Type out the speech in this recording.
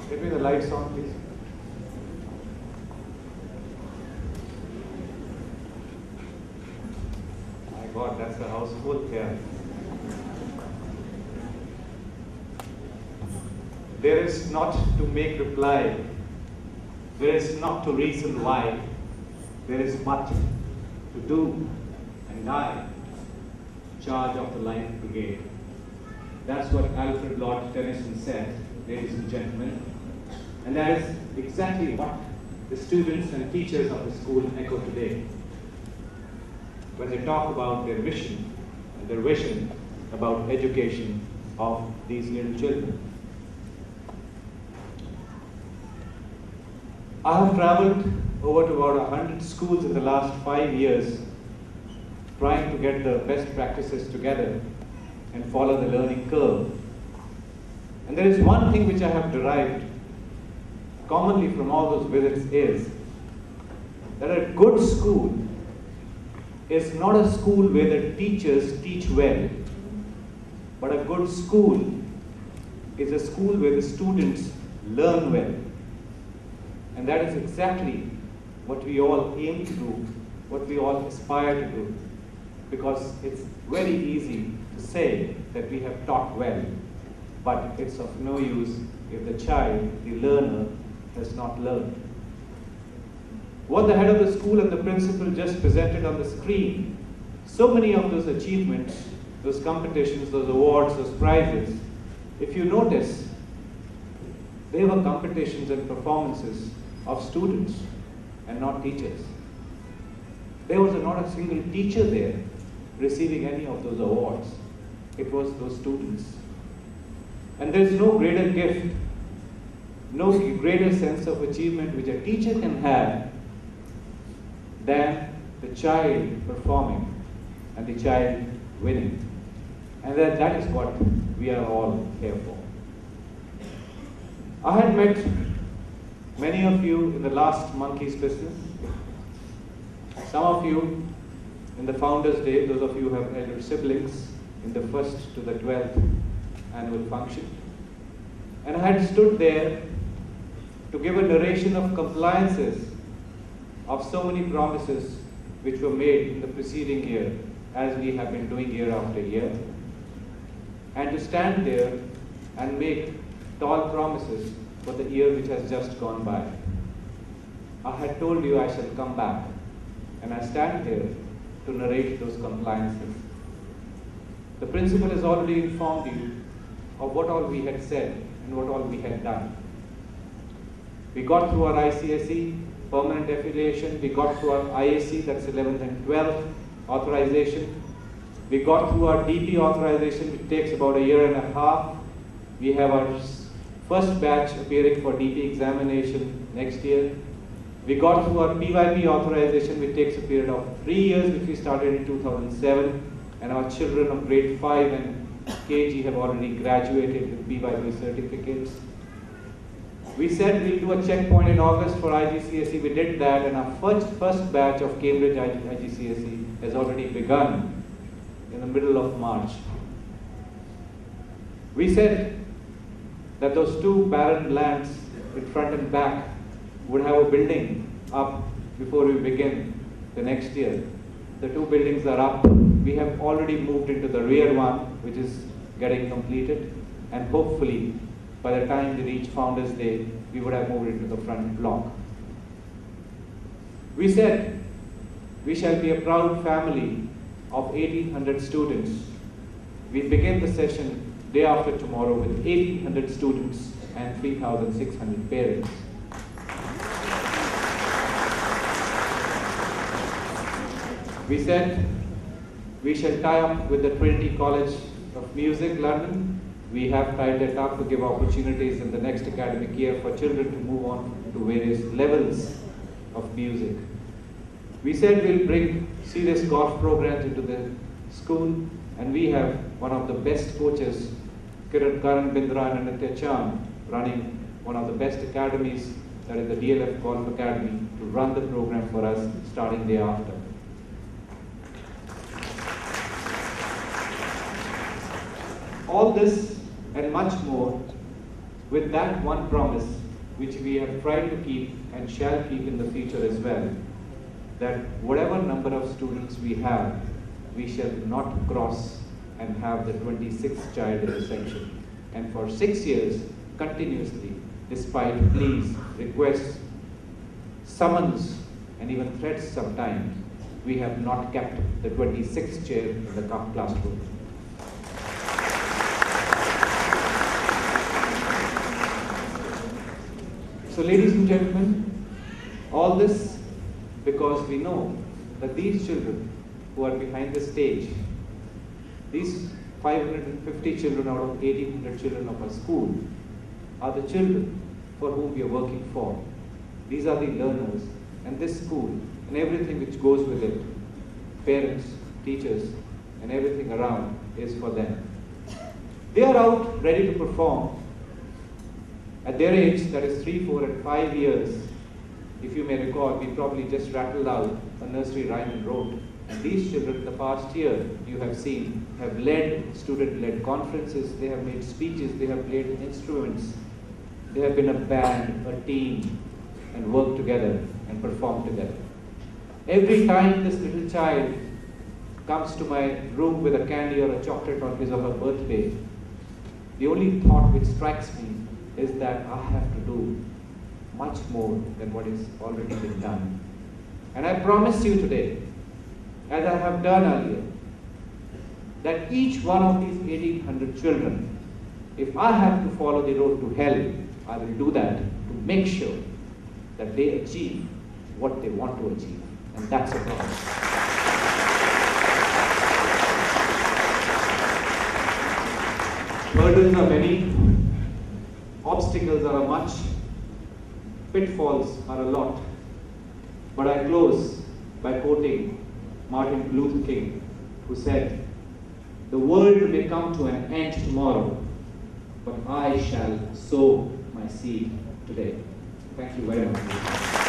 Get me the lights on, please. My God, that's a house full here. There is not to make reply. There is not to reason why. There is but to do and die. Charge of the Life Brigade. That's what Alfred Lord Tennyson said, ladies and gentlemen. And that is exactly what the students and teachers of the school echo today when they talk about their vision and their vision about education of these little children. I have traveled over to about 100 schools in the last 5 years trying to get the best practices together and follow the learning curve. And there is one thing which I have derived commonly from all those visits is that a good school is not a school where the teachers teach well, but a good school is a school where the students learn well. And that is exactly what we all aim to do, what we all aspire to do. Because it's very easy to say that we have taught well, but it's of no use if the child, the learner, has not learned. What the head of the school and the principal just presented on the screen, so many of those achievements, those competitions, those awards, those prizes, if you notice, they were competitions and performances of students and not teachers. There was not a single teacher there receiving any of those awards. It was those students. And there's no greater gift, no greater sense of achievement which a teacher can have than the child performing and the child winning. And that is what we are all here for. I had met many of you in the last Monkey's Business. Some of you in the Founders Day, those of you who have elder siblings, in the 1st to the 12th annual function. And I had stood there to give a narration of compliances of so many promises which were made in the preceding year, as we have been doing year after year, and to stand there and make tall promises for the year which has just gone by. I had told you I shall come back, and I stand here to narrate those compliances. The principal has already informed you of what all we had said and what all we had done. We got through our ICSE permanent affiliation, we got through our IAC, that's 11th and 12th authorization. We got through our DP authorization, which takes about a year and a half. We have our first batch appearing for DP examination next year. We got through our PYP authorization, which takes a period of 3 years, which we started in 2007. And our children of grade 5 and KG have already graduated with PYP certificates. We said we'll do a checkpoint in August for IGCSE. We did that, and our first batch of Cambridge IGCSE has already begun in the middle of March. We said that those 2 barren lands in front and back would have a building up before we begin the next year. The 2 buildings are up. We have already moved into the rear one, which is getting completed, and hopefully by the time we reach Founders Day, we would have moved into the front block. We said we shall be a proud family of 1,800 students. We begin the session day after tomorrow with 1,800 students and 3,600 parents. We said we shall tie up with the Trinity College of Music, London. We have tied that up to give opportunities in the next academic year for children to move on to various levels of music. We said we'll bring serious golf programs into the school, and we have one of the best coaches, Karan Bindra and Anitya Chand, running one of the best academies, that is the DLF Golf Academy, to run the program for us starting day after. All this and much more with that one promise, which we have tried to keep and shall keep in the future as well, that whatever number of students we have, we shall not cross and have the 26th child in the section. And for 6 years, continuously, despite pleas, requests, summons, and even threats sometimes, we have not kept the 26th chair in the classroom. So ladies and gentlemen, all this because we know that these children who are behind the stage, these 550 children out of 1800 children of our school, are the children for whom we are working for. These are the learners, and this school and everything which goes with it, parents, teachers, and everything around is for them. They are out ready to perform. At their age, that is 3, 4, and 5 years, if you may recall, we probably just rattled out a nursery rhyme and wrote. And these children, the past year, you have seen, have led student-led conferences, they have made speeches, they have played instruments, they have been a band, a team, and worked together and performed together. Every time this little child comes to my room with a candy or a chocolate on his or her birthday, the only thought which strikes me is that I have to do much more than what is already been done. And I promise you today, as I have done earlier, that each one of these 1800 children, if I have to follow the road to hell, I will do that to make sure that they achieve what they want to achieve. And that's a promise. Hurdles are many, obstacles are much, pitfalls are a lot. But I close by quoting Martin Luther King, who said, "The world may come to an end tomorrow, but I shall sow my seed today." Thank you very much.